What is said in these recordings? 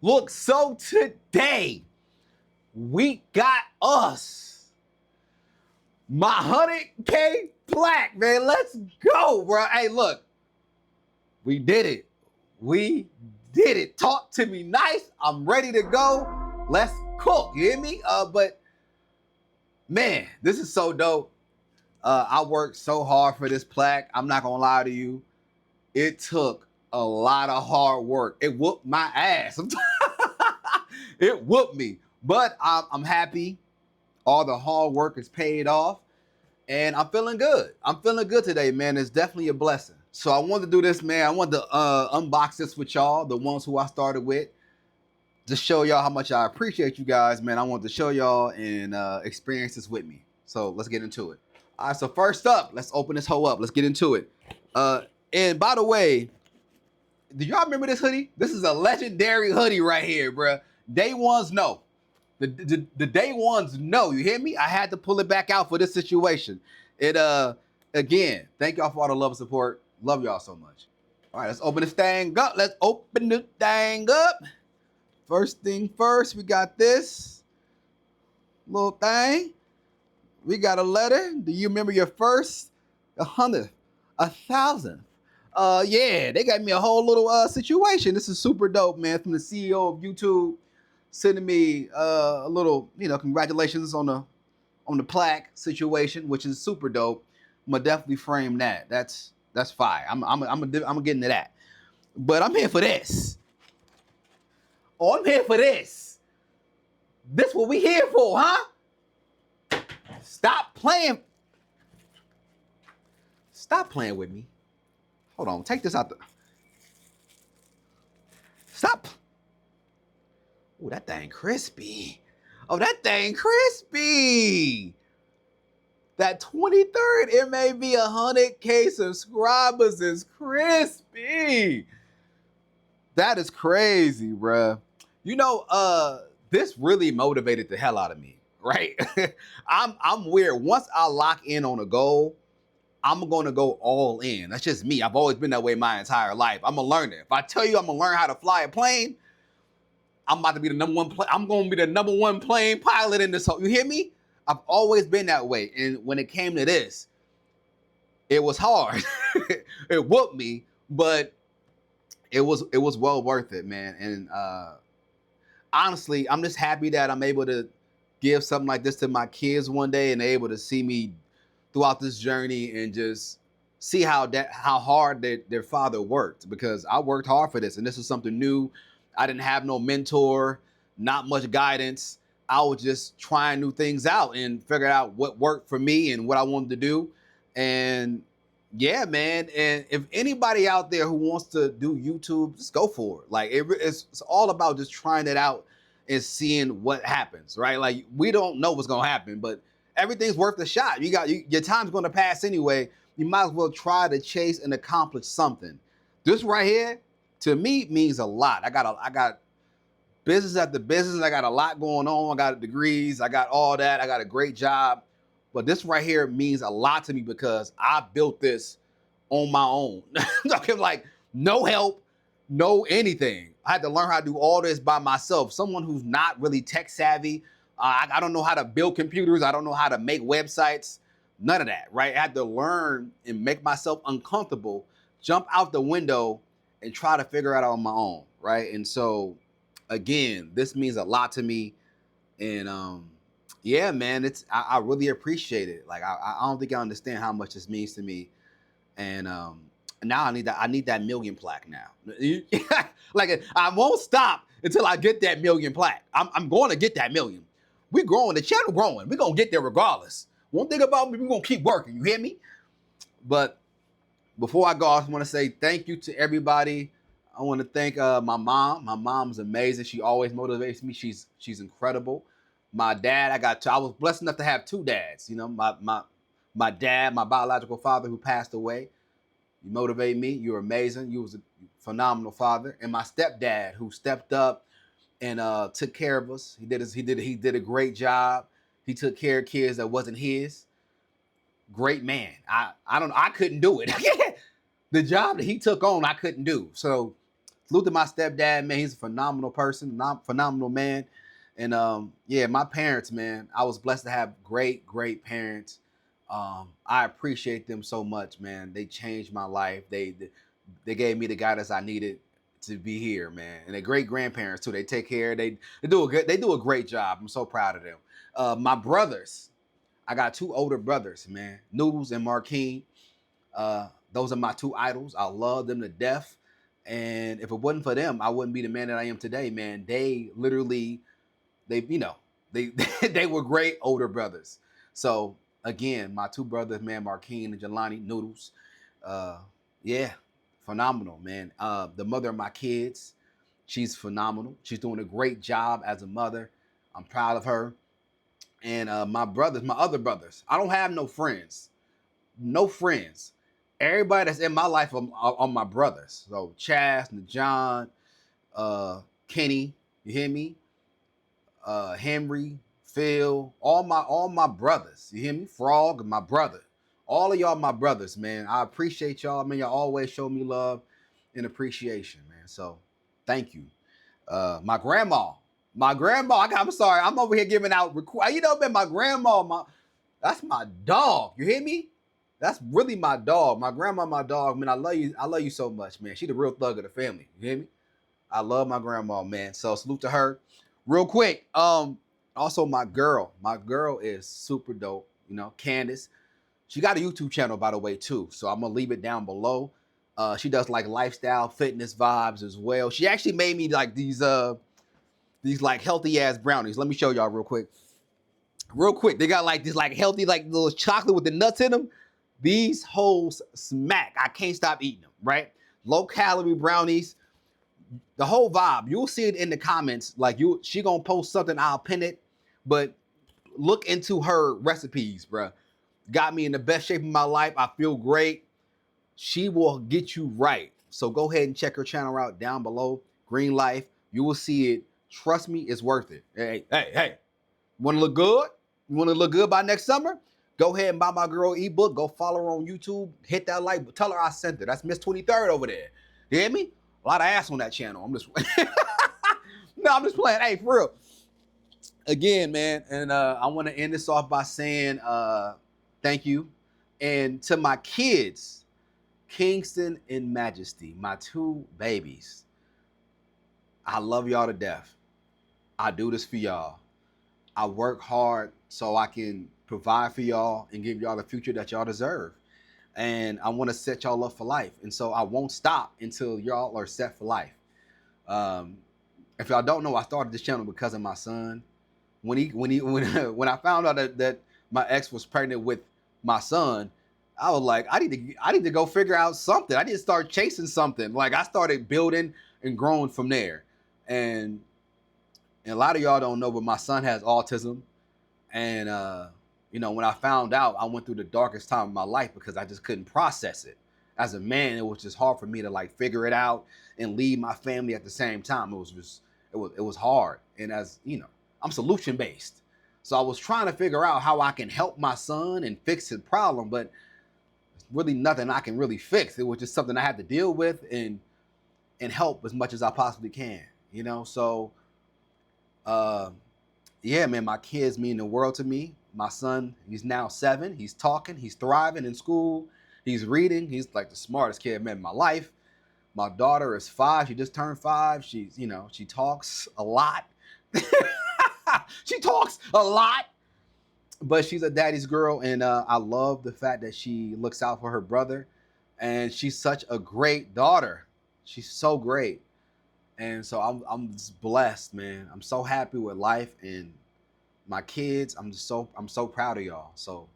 Look, so today we got us my 100K plaque, man. Let's go, bro. Hey, look, we did it. We did it. Talk to me nice. I'm ready to go. Let's cook. You hear me? But man, this is so dope. I worked so hard for this plaque. I'm not gonna lie to you. It took a lot of hard work. It whooped my ass. It whooped me. But I'm happy. All the hard work is paid off. And I'm feeling good. I'm feeling good today, man. It's definitely a blessing. So I wanted to do this, man. I wanted to unbox this with y'all, the ones who I started with, to show y'all how much I appreciate you guys, man. I wanted to show y'all and experience this with me. So let's get into it. All right, so first up, let's open this hoe up. Let's get into it. And by the way, do y'all remember this hoodie? This is a legendary hoodie right here, bruh. Day ones know. The day ones know. You hear me? I had to pull it back out for this situation. It again, thank y'all for all the love and support. Love y'all so much. All right, let's open this thing up. Let's open the thing up. First thing first, we got this little thing. We got a letter. Do you remember your first 100th, 1,000th? Yeah, they got me a whole little situation. This is super dope, man. From the CEO of YouTube, sending me a little, congratulations on the plaque situation, which is super dope. I'm gonna definitely frame that. That's fire. I'm gonna get into that. But I'm here for this. Oh, I'm here for this. This what we here for, huh? Stop playing. Stop playing with me. Hold on, take this out the. Stop. Oh, that thing crispy. Oh, that thing crispy. That 23rd, it may be 100K subscribers is crispy. That is crazy, bruh. This really motivated the hell out of me, right? I'm weird. Once I lock in on a goal, I'm gonna go all in. That's just me. I've always been that way my entire life. I'm gonna learn it. If I tell you I'm gonna learn how to fly a plane, I'm about to be the number one. I'm gonna be the number one plane pilot in this whole. You hear me? I've always been that way. And when it came to this, it was hard. It whooped me, but it was well worth it, man. And honestly, I'm just happy that I'm able to give something like this to my kids one day, and they're able to see me throughout this journey and just see how hard their father worked, because I worked hard for this, and this is something new. I didn't have no mentor, not much guidance. I was just trying new things out and figuring out what worked for me and what I wanted to do. And yeah, man. And if anybody out there who wants to do YouTube, just go for it. Like it's all about just trying it out and seeing what happens, right? Like we don't know what's gonna happen, but everything's worth a shot. Your time's gonna pass anyway. You might as well try to chase and accomplish something. This right here, to me, means a lot. I got business after business. I got a lot going on. I got degrees. I got all that. I got a great job. But this right here means a lot to me because I built this on my own. Talking like no help, no anything. I had to learn how to do all this by myself. Someone who's not really tech savvy. I don't know how to build computers. I don't know how to make websites. None of that, right? I had to learn and make myself uncomfortable, jump out the window and try to figure it out on my own, right? And so, again, this means a lot to me. And yeah, man, I really appreciate it. Like I don't think I understand how much this means to me. And now I need that million plaque now. Like I won't stop until I get that million plaque. I'm going to get that million. We're growing, the channel growing. We're gonna get there regardless. One thing about me, we're gonna keep working. You hear me? But before I go, I just want to say thank you to everybody. I want to thank my mom. My mom's amazing. She always motivates me. She's incredible. My dad, I was blessed enough to have two dads. You know, my dad, my biological father who passed away. You motivate me. You're amazing. You was a phenomenal father. And my stepdad who stepped up and took care of us. He did a great job. He took care of kids that wasn't his. Great man. I couldn't do it. The job that he took on, I couldn't do. So salute to my stepdad, man. He's a phenomenal person, phenomenal man. And yeah, my parents, man, I was blessed to have great parents. I appreciate them so much, man. They changed my life. They gave me the guidance I needed to be here, man. And they're great grandparents too. They take care. They do a great job. I'm so proud of them. My brothers, I got two older brothers, man, Noodles and Marquine. Those are my two idols. I love them to death. And if it wasn't for them, I wouldn't be the man that I am today, man. They literally, they they were great older brothers. So again, my two brothers, man, Marquine and Jelani, Noodles. Uh, yeah, phenomenal, man. The mother of my kids, she's phenomenal. She's doing a great job as a mother. I'm proud of her. And my brothers, my other brothers, I don't have no friends. No friends. Everybody that's in my life are my brothers. So Chaz, Najon, Kenny, you hear me? Henry, Phil, all my brothers. You hear me? Frog, my brother. All of y'all my brothers, man. I appreciate y'all, man. Y'all always show me love and appreciation, man. So thank you. My grandma. I'm sorry. I'm over here giving out you know, man, my grandma, that's my dog. You hear me? That's really my dog. My grandma, my dog, man. I love you. I love you so much, man. She the real thug of the family. You hear me? I love my grandma, man. So salute to her. Real quick. Also my girl. My girl is super dope. You know, Candace. She got a YouTube channel, by the way, too. So I'm gonna leave it down below. She does like lifestyle fitness vibes as well. She actually made me like these like healthy ass brownies. Let me show y'all real quick. Real quick. They got like this like healthy like little chocolate with the nuts in them. These hoes smack. I can't stop eating them, right? Low calorie brownies. The whole vibe. You'll see it in the comments. Like she gonna post something, I'll pin it. But look into her recipes, bruh. Got me in the best shape of my life. I feel great. She will get you right. So go ahead and check her channel out down below. Green Life. You will see it. Trust me, it's worth it. Hey. Want to look good? You want to look good by next summer? Go ahead and buy my girl ebook. Go follow her on YouTube. Hit that like. Tell her I sent her. That's Miss 23rd over there. You hear me? A lot of ass on that channel. I'm just no, I'm just playing. Hey, for real. Again, man, and I want to end this off by saying thank you. And to my kids, Kingston and Majesty, my two babies. I love y'all to death. I do this for y'all. I work hard so I can provide for y'all and give y'all the future that y'all deserve. And I want to set y'all up for life. And so I won't stop until y'all are set for life. If y'all don't know, I started this channel because of my son. When I found out that my ex was pregnant with my son, I was like, I need to go figure out something. I need to start chasing something. Like I started building and growing from there. And a lot of y'all don't know, but my son has autism. And you know, when I found out, I went through the darkest time of my life because I just couldn't process it. As a man, it was just hard for me to like figure it out and lead my family at the same time. It was hard. And as you know, I'm solution based. So I was trying to figure out how I can help my son and fix his problem, but it's really nothing I can really fix. It was just something I had to deal with and help as much as I possibly can, you know? So yeah, man, my kids mean the world to me. My son, he's now 7. He's talking. He's thriving in school. He's reading. He's like the smartest kid I've met in my life. My daughter is 5. She just turned 5. She's, you know, she talks a lot. She talks a lot, but she's a daddy's girl. And I love the fact that she looks out for her brother. And she's such a great daughter. She's so great. And so I'm just blessed, man. I'm so happy with life and my kids. I'm so proud of y'all. So,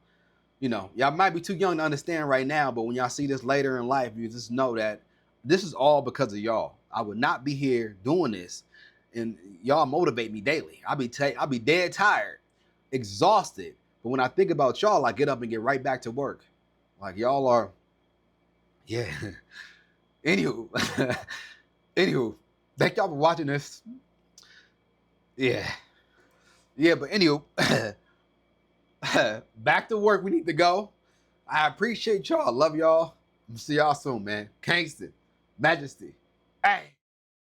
you know, y'all might be too young to understand right now, but when y'all see this later in life, you just know that this is all because of y'all. I would not be here doing this, and y'all motivate me daily. I'll be dead tired, exhausted, but when I think about y'all, I get up and get right back to work. Like y'all are, yeah. Anywho, anywho. Thank y'all for watching this. Yeah. But anywho, back to work. We need to go. I appreciate y'all. Love y'all. See y'all soon, man. Kingston, Majesty. Hey.